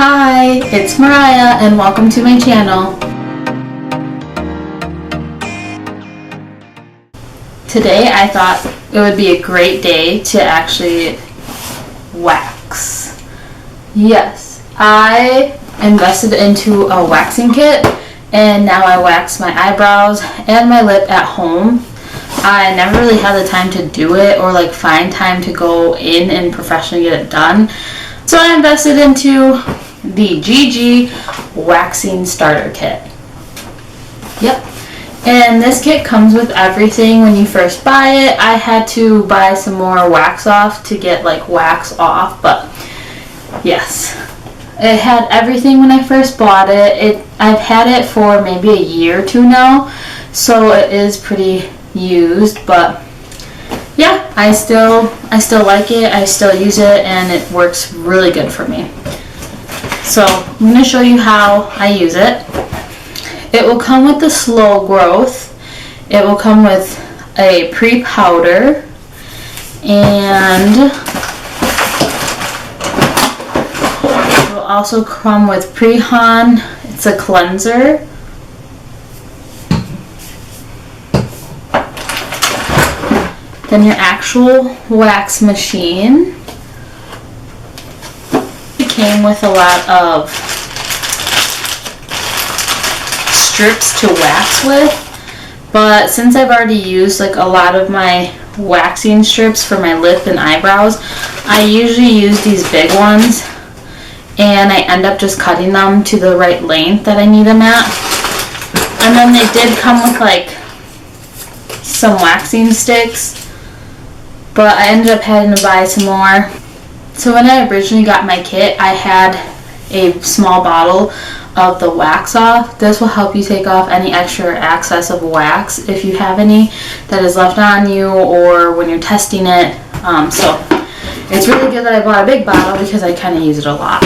Hi, it's Mariah and welcome to my channel. Today I thought it would be a great day to actually wax. Yes, I invested into a waxing kit and now I wax my eyebrows and my lip at home. I never really had the time to do it or find time to go in and professionally get it done. So I invested into the Gigi waxing starter kit. Yep. And this kit comes with everything when you first buy it. I had to buy some more wax off to get wax off, but yes. It had everything when I first bought it. I've had it for maybe a year or two now, so it is pretty used, but yeah, I still like it. I still use it and it works really good for me. So I'm going to show you how I use it. It will come with the slow growth. It will come with a pre-powder and it will also come with pre-hon. It's a cleanser. Then your actual wax machine. It came with a lot of strips to wax with, but since I've already used a lot of my waxing strips for my lip and eyebrows, I usually use these big ones and I end up just cutting them to the right length that I need them at. And then they did come with some waxing sticks, but I ended up having to buy some more. So when I originally got my kit, I had a small bottle of the wax off. This will help you take off any extra excess of wax if you have any that is left on you or when you're testing it. So it's really good that I bought a big bottle because I kind of use it a lot.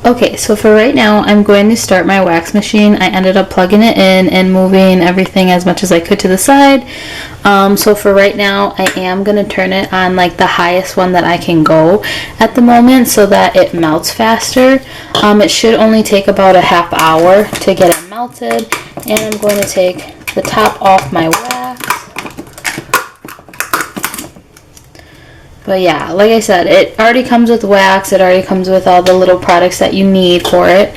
Okay, so for right now, I'm going to start my wax machine. I ended up plugging it in and moving everything as much as I could to the side. So for right now, I am going to turn it on the highest one that I can go at the moment so that it melts faster. It should only take about a half hour to get it melted. And I'm going to take the top off my wax. But yeah, like I said, it already comes with wax. It already comes with all the little products that you need for it.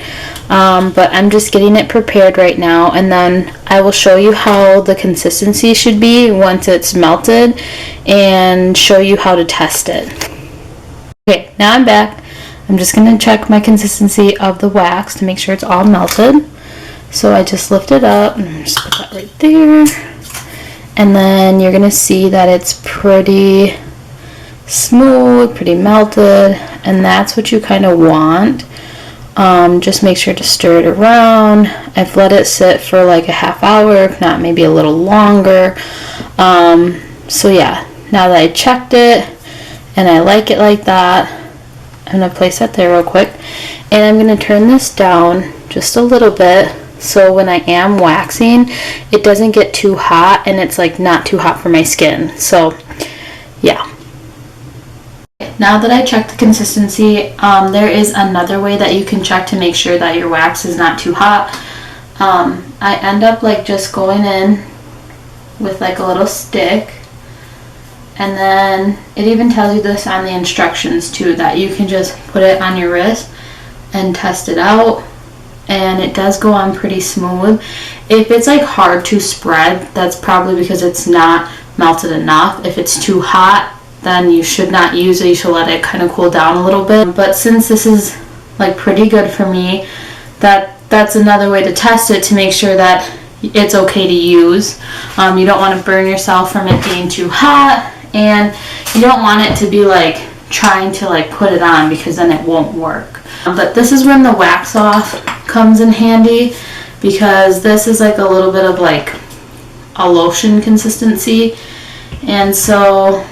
But I'm just getting it prepared right now, and then I will show you how the consistency should be once it's melted and show you how to test it. Okay, now I'm back. I'm just going to check my consistency of the wax to make sure it's all melted. So I just lift it up and just put that right there. And then you're going to see that it's pretty smooth, pretty melted, and that's what you kind of want. Just make sure to stir it around. I've let it sit for a half hour, if not maybe a little longer. So yeah, now that I checked it and I like it like that, I'm going to place that there real quick, and I'm going to turn this down just a little bit so when I am waxing it doesn't get too hot and it's not too hot for my skin. So yeah. Now that I checked the consistency, there is another way that you can check to make sure that your wax is not too hot. I end up just going in with a little stick, and then it even tells you this on the instructions too, that you can just put it on your wrist and test it out, and it does go on pretty smooth. If it's hard to spread, that's probably because it's not melted enough. If it's too hot, then you should not use it. You should let it kind of cool down a little bit. But since this is pretty good for me, that's another way to test it to make sure that it's okay to use. You don't want to burn yourself from it being too hot, and you don't want it to be trying to put it on, because then it won't work. But this is when the wax off comes in handy, because this is a little bit of a lotion consistency, and so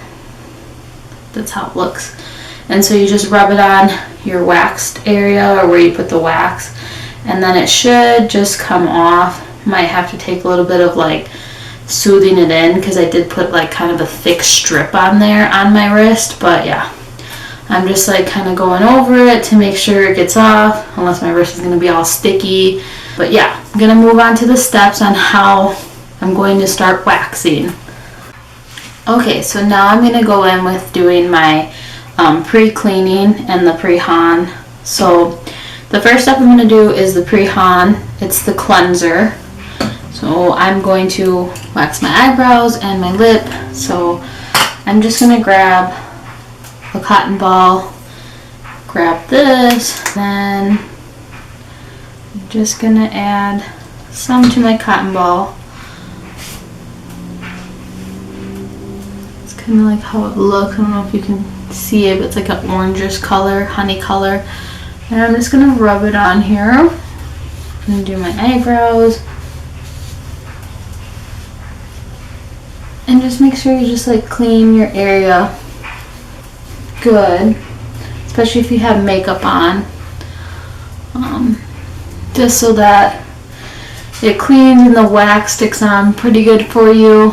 that's how it looks. And so you just rub it on your waxed area or where you put the wax, and then it should just come off. Might have to take a little bit of soothing it in, because I did put kind of a thick strip on there on my wrist, but yeah, I'm just like kind of going over it to make sure it gets off, unless my wrist is going to be all sticky. But yeah, I'm going to move on to the steps on how I'm going to start waxing. Okay, so now I'm going to go in with doing my pre-cleaning and the pre-han. So the first step I'm going to do is the pre-han. It's the cleanser. So I'm going to wax my eyebrows and my lip. So I'm just going to grab a cotton ball, grab this, then I'm just going to add some to my cotton ball. It's kind of like how it looks. I don't know if you can see it, but it's like an orangish color, honey color. And I'm just going to rub it on here. I'm going to do my eyebrows. And just make sure you just like clean your area good, especially if you have makeup on, just so that it cleans and the wax sticks on pretty good for you.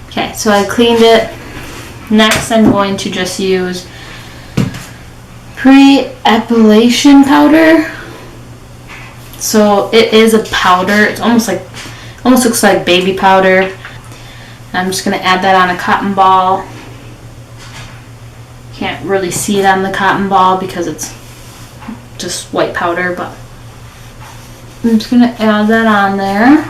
Okay, so I cleaned it. Next I'm going to just use pre-epilation powder. So it is a powder. It's almost looks like baby powder. I'm just going to add that on a cotton ball. Can't really see it on the cotton ball because it's just white powder, but I'm just going to add that on there.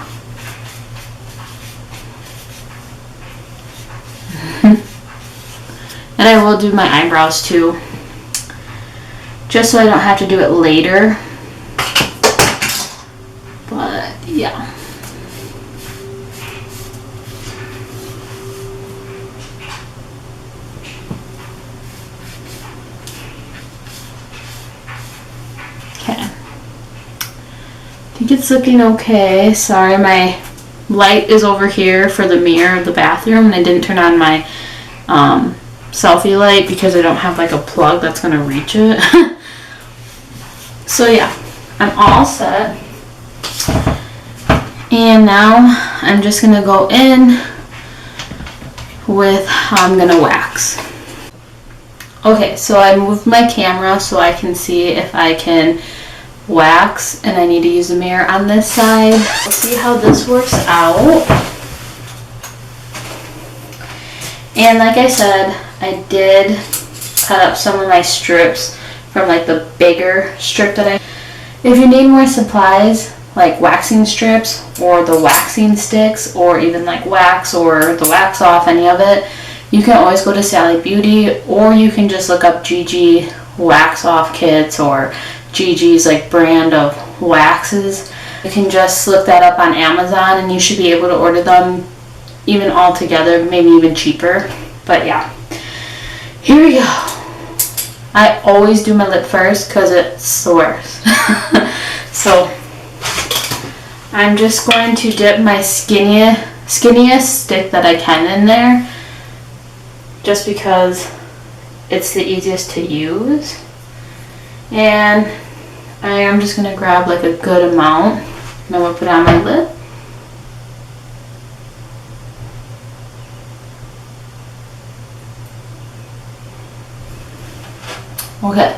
And I will do my eyebrows too, just so I don't have to do it later. But yeah. I think it's looking okay. Sorry, my light is over here for the mirror of the bathroom, and I didn't turn on my selfie light because I don't have like a plug that's going to reach it. So yeah, I'm all set. And now I'm just going to go in with how I'm going to wax. Okay, so I moved my camera so I can see if I can wax, and I need to use a mirror on this side. Let's see how this works out. And like I said, I did cut up some of my strips from like the bigger strip that I. If you need more supplies like waxing strips or the waxing sticks or even like wax or the wax off, any of it, you can always go to Sally Beauty, or you can just look up Gigi wax off kits or Gigi's like brand of waxes. You can just look that up on Amazon and you should be able to order them even all together, maybe even cheaper. But yeah, here we go. I always do my lip first because it's the worst. So I'm just going to dip my skinniest stick that I can in there, just because it's the easiest to use. And I am just going to grab like a good amount, and I'm going to put it on my lip. Okay,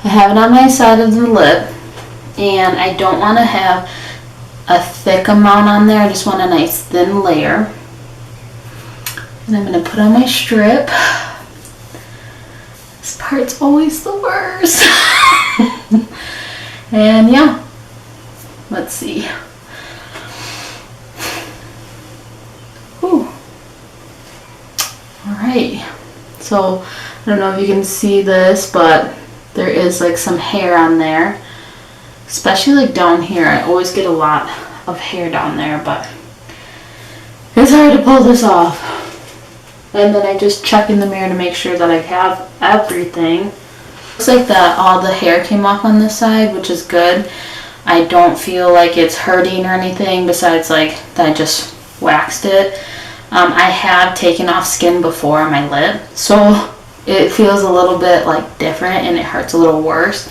I have it on my side of the lip, and I don't want to have a thick amount on there. I just want a nice thin layer. And I'm going to put on my strip. This part's always the worst. And yeah, let's see. Whew. Alright, so I don't know if you can see this, but there is like some hair on there, especially like down here. I always get a lot of hair down there, but it's hard to pull this off. And then I just check in the mirror to make sure that I have everything. Looks like that all the hair came off on this side, which is good. I don't feel like it's hurting or anything besides like that I just waxed it. I have taken off skin before on my lip, so it feels a little bit like different and it hurts a little worse.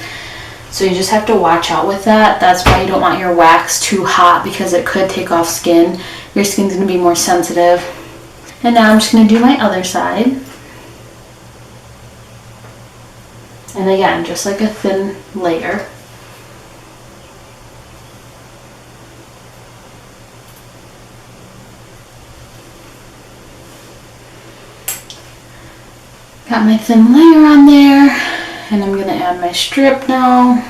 So you just have to watch out with that. That's why you don't want your wax too hot, because it could take off skin. Your skin's going to be more sensitive. And now I'm just going to do my other side. And again, just like a thin layer. Got my thin layer on there, and I'm going to add my strip now.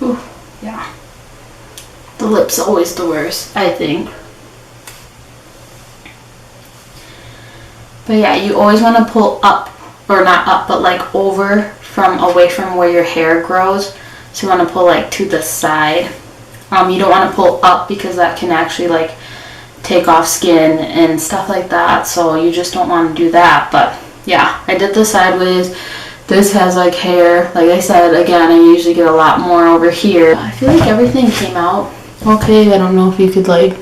Ooh, yeah. The lip's always the worst, I think. But yeah, you always want to pull up, or not up, but like over from away from where your hair grows. So you want to pull like to the side. You don't want to pull up because that can actually like take off skin and stuff like that. So you just don't want to do that. But yeah, I did the sideways. This has like hair. Like I said, again, I usually get a lot more over here. I feel like everything came out okay. I don't know if you could like,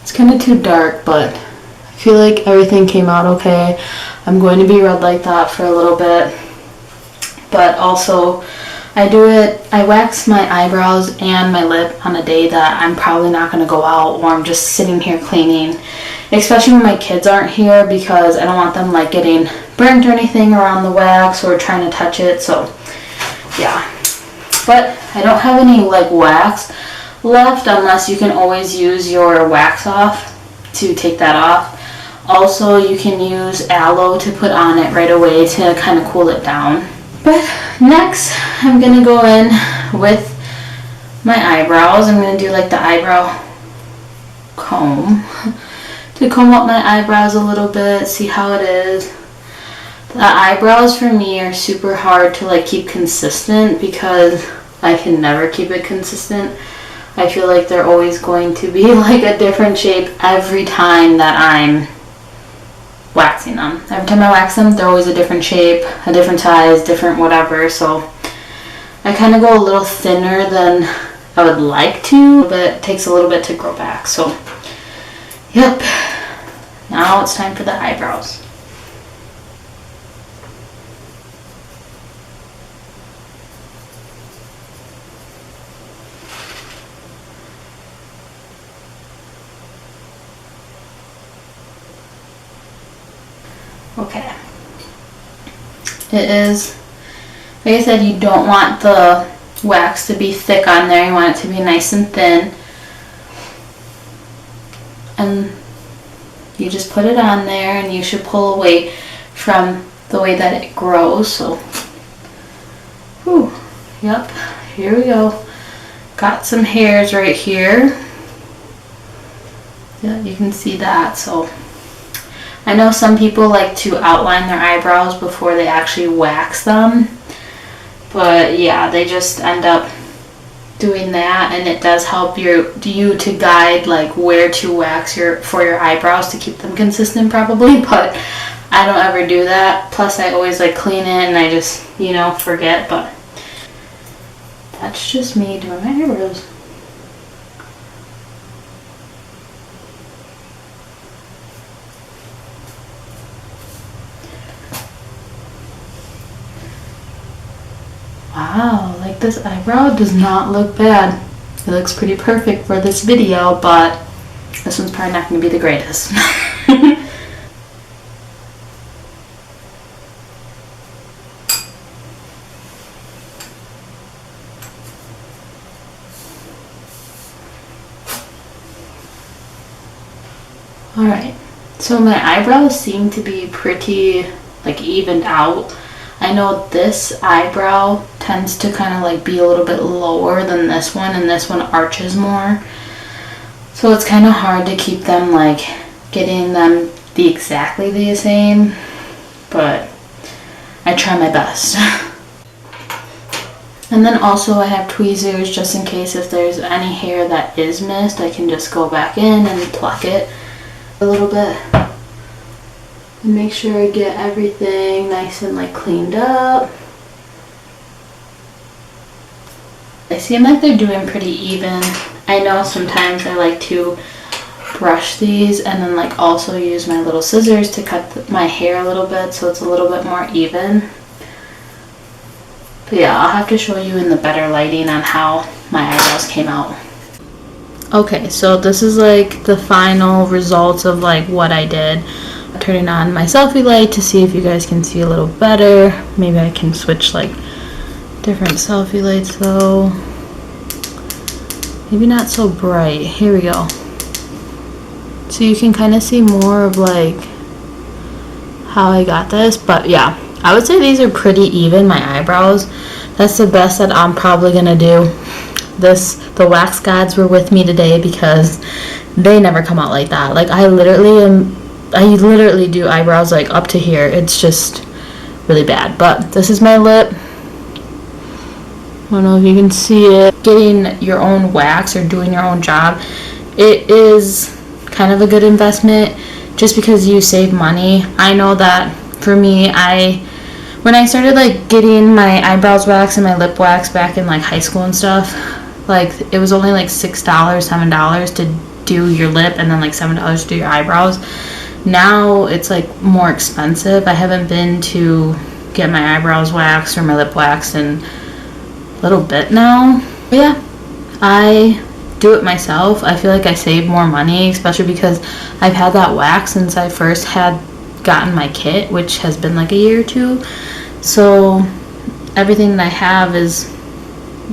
it's kind of too dark, but I feel like everything came out okay. I'm going to be red like that for a little bit. But also, I wax my eyebrows and my lip on a day that I'm probably not going to go out, or I'm just sitting here cleaning, especially when my kids aren't here, because I don't want them like getting burnt or anything around the wax or trying to touch it. So yeah, but I don't have any like wax left, unless you can always use your wax off to take that off. Also, you can use aloe to put on it right away to kind of cool it down. But next, I'm going to go in with my eyebrows. I'm going to do like the eyebrow comb to comb up my eyebrows a little bit, see how it is. The eyebrows for me are super hard to like keep consistent because I can never keep it consistent. I feel like they're always going to be like a different shape every time that I'm waxing them. Every time I wax them, they're always a different shape, a different size, different whatever. So I kind of go a little thinner than I would like to, but it takes a little bit to grow back. So yep, now it's time for the eyebrows. Okay, it is, like I said, you don't want the wax to be thick on there. You want it to be nice and thin, and you just put it on there, and you should pull away from the way that it grows. So whew, yep, here we go. Got some hairs right here. Yeah, you can see that. So I know some people like to outline their eyebrows before they actually wax them, but yeah, they just end up doing that, and it does help you to guide like where to wax for your eyebrows to keep them consistent probably, but I don't ever do that. Plus I always like clean it and I just, forget, but that's just me doing my eyebrows. Wow, like this eyebrow does not look bad. It looks pretty perfect for this video, but this one's probably not going to be the greatest. Alright, so my eyebrows seem to be pretty like evened out. I know this eyebrow tends to kind of like be a little bit lower than this one, and this one arches more. So it's kind of hard to keep them like getting them exactly the same, but I try my best. And then also I have tweezers just in case if there's any hair that is missed, I can just go back in and pluck it a little bit. And make sure I get everything nice and like cleaned up. They seem like they're doing pretty even. I know sometimes I like to brush these and then like also use my little scissors to cut my hair a little bit so it's a little bit more even. But yeah, I'll have to show you in the better lighting on how my eyebrows came out. Okay, so this is like the final results of like what I did. Turning on my selfie light to see if you guys can see a little better. Maybe I can switch like different selfie lights though. Maybe not so bright. Here we go. So you can kind of see more of like how I got this. But yeah, I would say these are pretty even, my eyebrows. That's the best that I'm probably gonna do. The wax gods were with me today because they never come out like that. Like I literally do eyebrows like up to here. It's just really bad. But this is my lip. I don't know if you can see it. Getting your own wax or doing your own job, it is kind of a good investment just because you save money. I know that for me, when I started like getting my eyebrows waxed and my lip waxed back in like high school and stuff, like it was only like $6, $7 to do your lip and then like $7 to do your eyebrows. Now it's like more expensive. I haven't been to get my eyebrows waxed or my lip waxed in little bit now. But yeah, I do it myself. I feel like I save more money, especially because I've had that wax since I first had gotten my kit, which has been like a year or two. So everything that I have is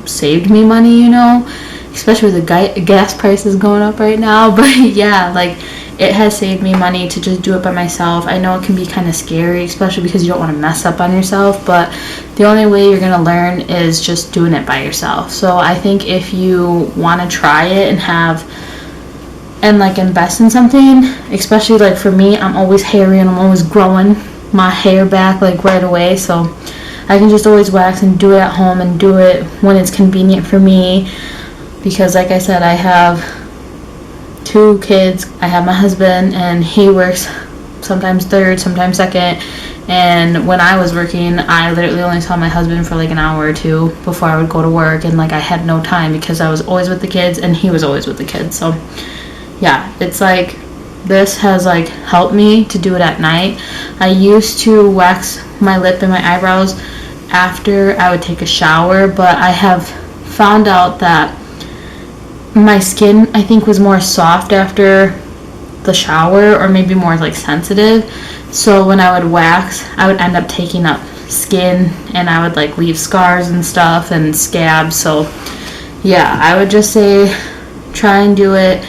saved me money, you know, especially with the gas prices going up right now. But yeah, like it has saved me money to just do it by myself. I know it can be kind of scary, especially because you don't want to mess up on yourself, but the only way you're going to learn is just doing it by yourself. So I think if you want to try it and like invest in something, especially like for me, I'm always hairy and I'm always growing my hair back like right away, so I can just always wax and do it at home and do it when it's convenient for me, because like I said, I have 2 kids. I have my husband and he works sometimes third, sometimes second, and when I was working, I literally only saw my husband for like an hour or 2 before I would go to work, and like I had no time because I was always with the kids and he was always with the kids. So yeah, it's like this has like helped me to do it at night. I used to wax my lip and my eyebrows after I would take a shower, but I have found out that my skin, I think, was more soft after the shower, or maybe more like sensitive. So when I would wax, I would end up taking up skin and I would like leave scars and stuff and scabs. So yeah, I would just say try and do it.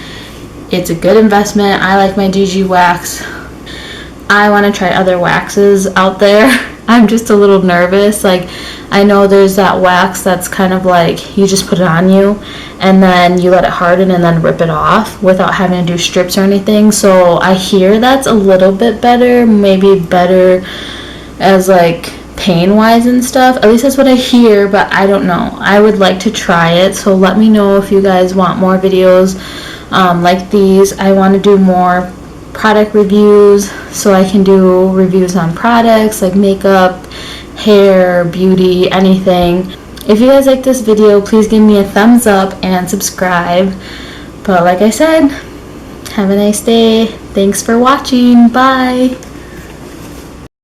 It's a good investment. I like my Gigi wax. I want to try other waxes out there. I'm just a little nervous. Like, I know there's that wax that's kind of like you just put it on you and then you let it harden and then rip it off without having to do strips or anything. So I hear that's a little bit better, maybe better as like pain wise and stuff. At least that's what I hear, but I don't know. I would like to try it, so let me know if you guys want more videos like these. I want to do more product reviews, so I can do reviews on products like makeup, hair, beauty, anything. If you guys like this video, please give me a thumbs up and subscribe. But like I said, have a nice day. Thanks for watching. Bye.